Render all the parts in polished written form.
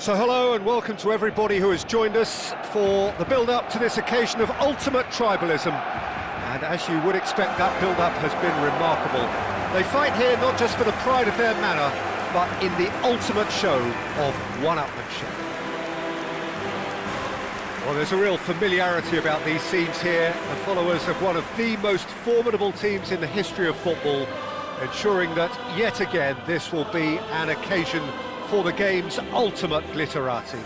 So hello and welcome to everybody who has joined us for the build-up to this occasion of ultimate tribalism. And as you would expect, that build-up has been remarkable. They fight here not just for the pride of their manor, but in the ultimate show of one-upmanship. Well, there's a real familiarity about these scenes here, the followers of one of the most formidable teams in the history of football, ensuring that yet again this will be an occasion for the game's ultimate glitterati.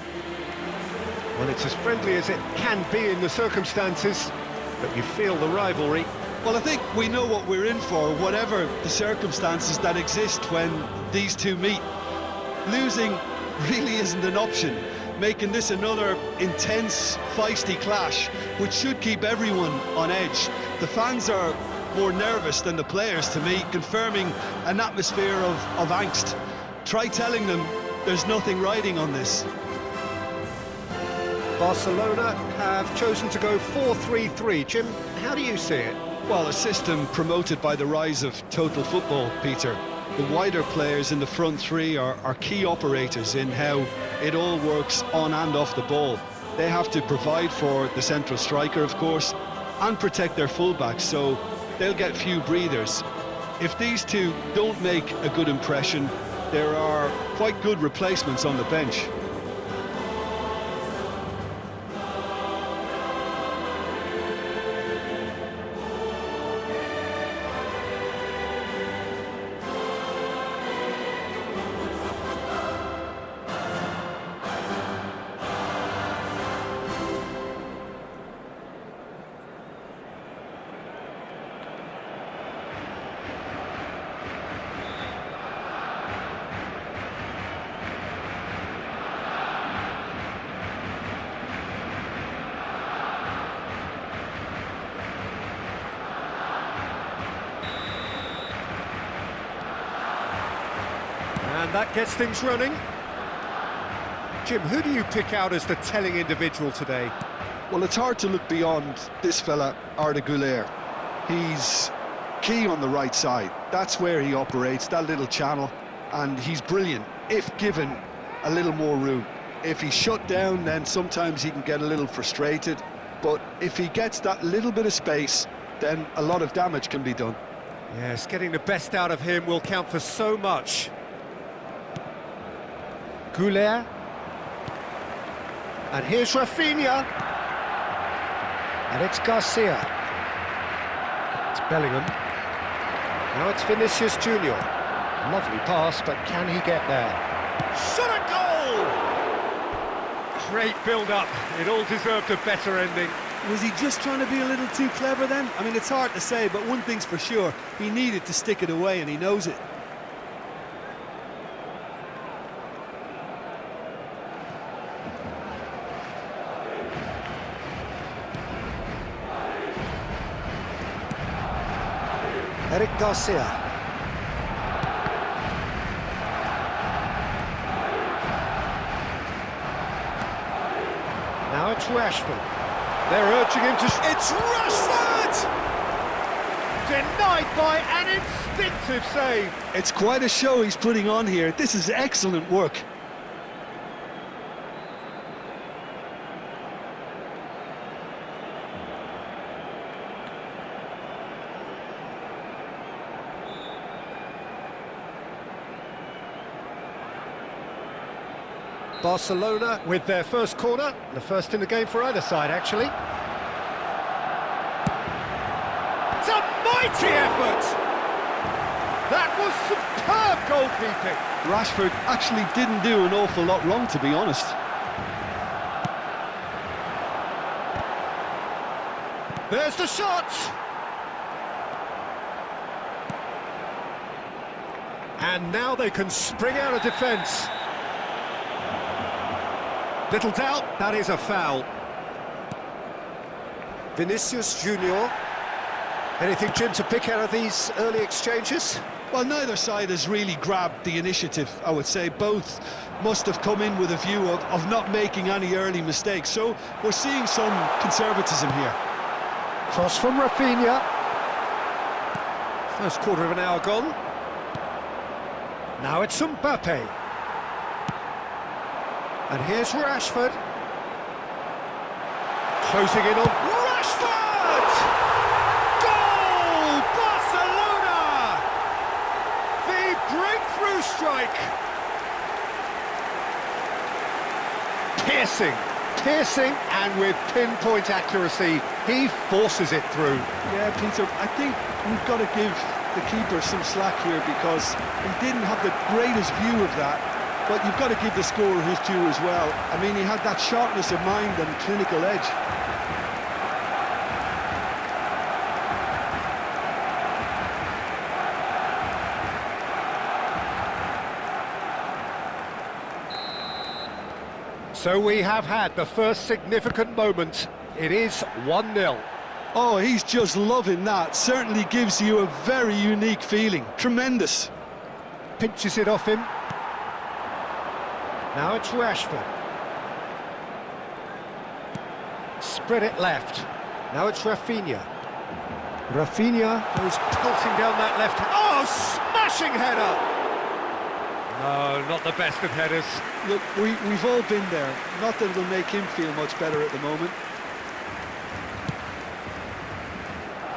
Well, it's as friendly as it can be in the circumstances, but you feel the rivalry. Well, I think we know what we're in for, whatever the circumstances that exist when these two meet. Losing really isn't an option, making this another intense, feisty clash, which should keep everyone on edge. The fans are more nervous than the players, to me, confirming an atmosphere of angst. Try telling them there's nothing riding on this. Barcelona have chosen to go 4-3-3. Jim, how do you see it? Well, a system promoted by the rise of total football, Peter. The wider players in the front three are key operators in how it all works on and off the ball. They have to provide for the central striker, of course, and protect their fullbacks, so they'll get few breathers. If these two don't make a good impression, there are quite good replacements on the bench. And that gets things running. Jim, who do you pick out as the telling individual today? Well, it's hard to look beyond this fella, Arda Güler. He's key on the right side. That's where he operates, that little channel, and he's brilliant if given a little more room. If he's shut down, then sometimes he can get a little frustrated, but if he gets that little bit of space, then a lot of damage can be done. Yes, getting the best out of him will count for so much. Güler. And here's Rafinha. And it's Garcia. It's Bellingham. Now it's Vinicius Junior. Lovely pass, but can he get there? Shot a goal! Great build-up. It all deserved a better ending. Was he just trying to be a little too clever then? I mean, it's hard to say, but one thing's for sure, he needed to stick it away and he knows it. Eric Garcia. Now it's Rashford. They're urging him to... It's Rashford! Denied by an instinctive save. It's quite a show he's putting on here. This is excellent work. Barcelona with their first corner, the first in the game for either side, actually. It's a mighty effort! That was superb goalkeeping. Rashford actually didn't do an awful lot wrong, to be honest. There's the shot! And now they can spring out of defence. Little doubt, that is a foul. Vinicius Junior. Anything, Jim, to pick out of these early exchanges? Well, neither side has really grabbed the initiative, I would say. Both must have come in with a view of not making any early mistakes. So we're seeing some conservatism here. Cross from Rafinha. First quarter of an hour gone. Now it's Mbappe. And here's Rashford. Closing in on Rashford! Goal! Barcelona! The breakthrough strike! Piercing, and with pinpoint accuracy, he forces it through. Yeah, Peter, I think we've got to give the keeper some slack here because he didn't have the greatest view of that, but you've got to give the scorer his due as well. I mean, he had that sharpness of mind and clinical edge. So we have had the first significant moment. It is 1-0. Oh, he's just loving that. Certainly gives you a very unique feeling. Tremendous. Pinches it off him. Now it's Rashford. Spread it left. Now it's Rafinha. Rafinha goes pelting down that left. Oh, smashing header! No, not the best of headers. Look, we've all been there. Not that it'll make him feel much better at the moment.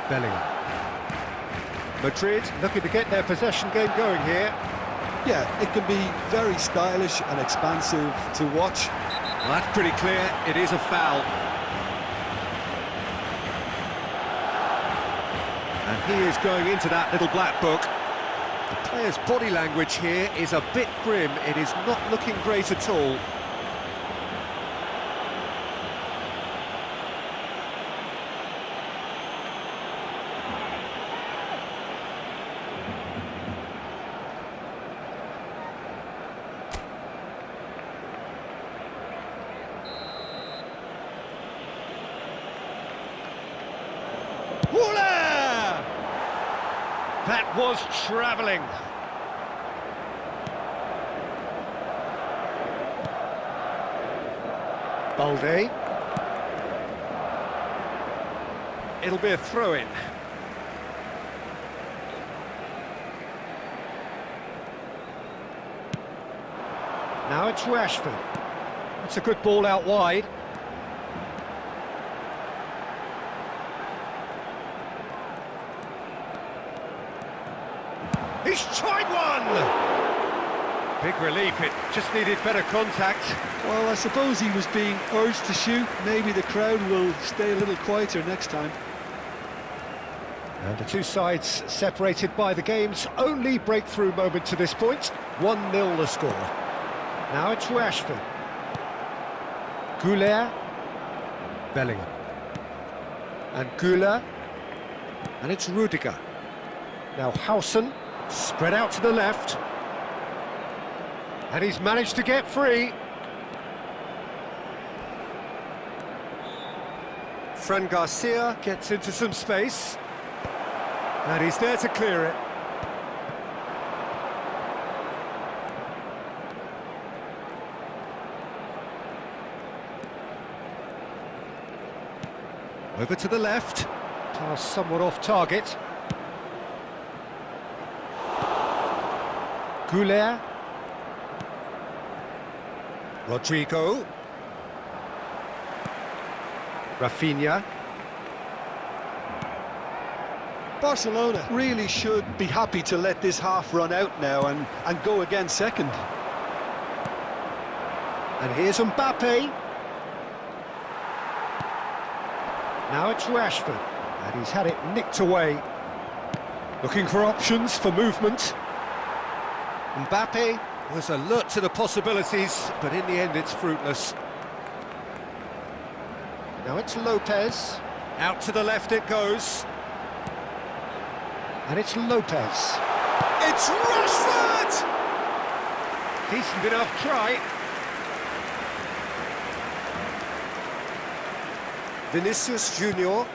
Bellingham. Madrid looking to get their possession game going here. Yeah, it can be very stylish and expansive to watch. Well, that's pretty clear. It is a foul. And he is going into that little black book. The player's body language here is a bit grim. It is not looking great at all. That was travelling. Balde. It'll be a throw-in. Now it's Rashford. It's a good ball out wide. He's tried one! Big relief, it just needed better contact. Well, I suppose he was being urged to shoot. Maybe the crowd will stay a little quieter next time. And the two sides separated by the game's only breakthrough moment to this point. 1-0 the score. Now it's Rashford. Goulet. Bellingham. And Goulet. And it's Rudiger. Now Hausen. Spread out to the left. And he's managed to get free. Fran Garcia gets into some space. And he's there to clear it. Over to the left. Pass somewhat off target. Goulet. Rodrigo. Rafinha. Barcelona really should be happy to let this half run out now and go again second. And here's Mbappe. Now it's Rashford. And he's had it nicked away. Looking for options for movement. Mbappe was alert to the possibilities, but in the end it's fruitless. Now it's Lopez. Out to the left it goes. And it's Lopez. It's Rashford! Decent enough try. Vinicius Junior.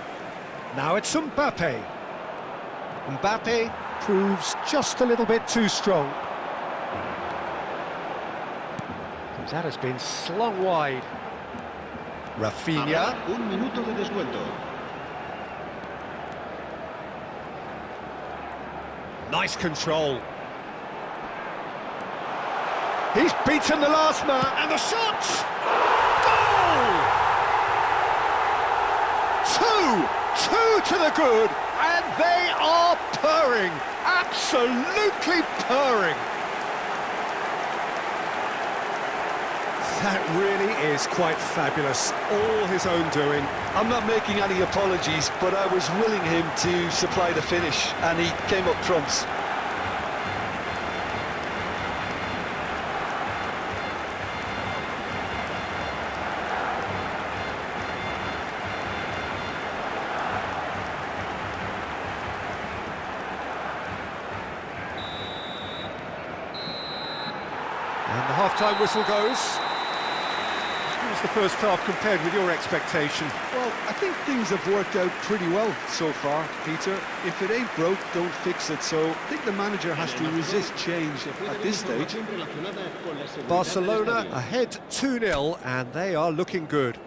Now it's Mbappe. Mbappe proves just a little bit too strong. That has been slung wide. Rafinha. Un minuto de descuento. Nice control. He's beaten the last man, and the shot! Goal! Two to the good, and they are purring, absolutely purring. That really is quite fabulous, all his own doing. I'm not making any apologies, but I was willing him to supply the finish, and he came up trumps. And the half-time whistle goes. How was the first half compared with your expectation? Well, I think things have worked out pretty well so far, Peter. If it ain't broke, don't fix it. So I think the manager has to resist change at this stage. Barcelona ahead 2-0, and they are looking good.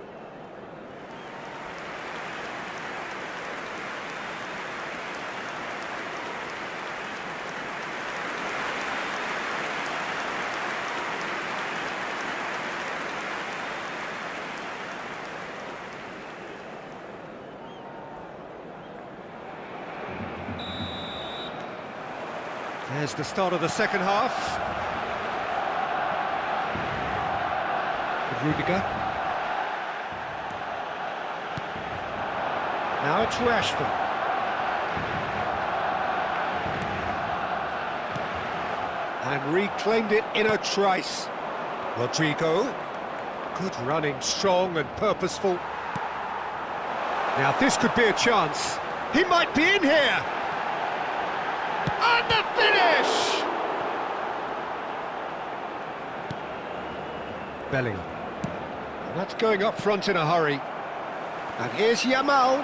There's the start of the second half. Rudiger. Now it's Rashford. And reclaimed it in a trice. Rodrigo. Good running, strong and purposeful. Now this could be a chance. He might be in here. And the finish! Bellingham. And that's going up front in a hurry. And here's Yamal.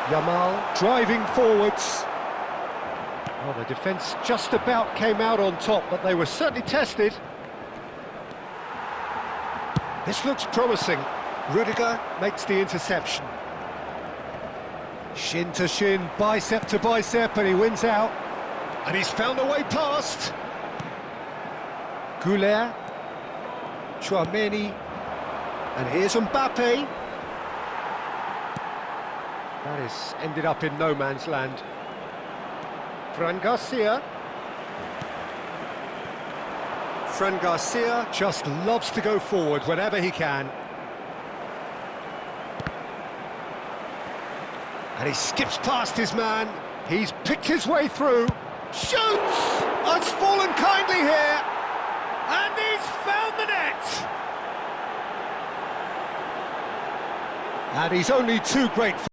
Yamal driving forwards. Well, the defence just about came out on top, but they were certainly tested. This looks promising. Rudiger makes the interception. Shin to shin, bicep to bicep, and he wins out. And he's found a way past. Goulet. Chouameni. And here's Mbappe. That is ended up in no man's land. Fran Garcia. Fran Garcia just loves to go forward whenever he can. And he skips past his man. He's picked his way through. Shoots! Has fallen kindly here. And he's found the net. And he's only too grateful.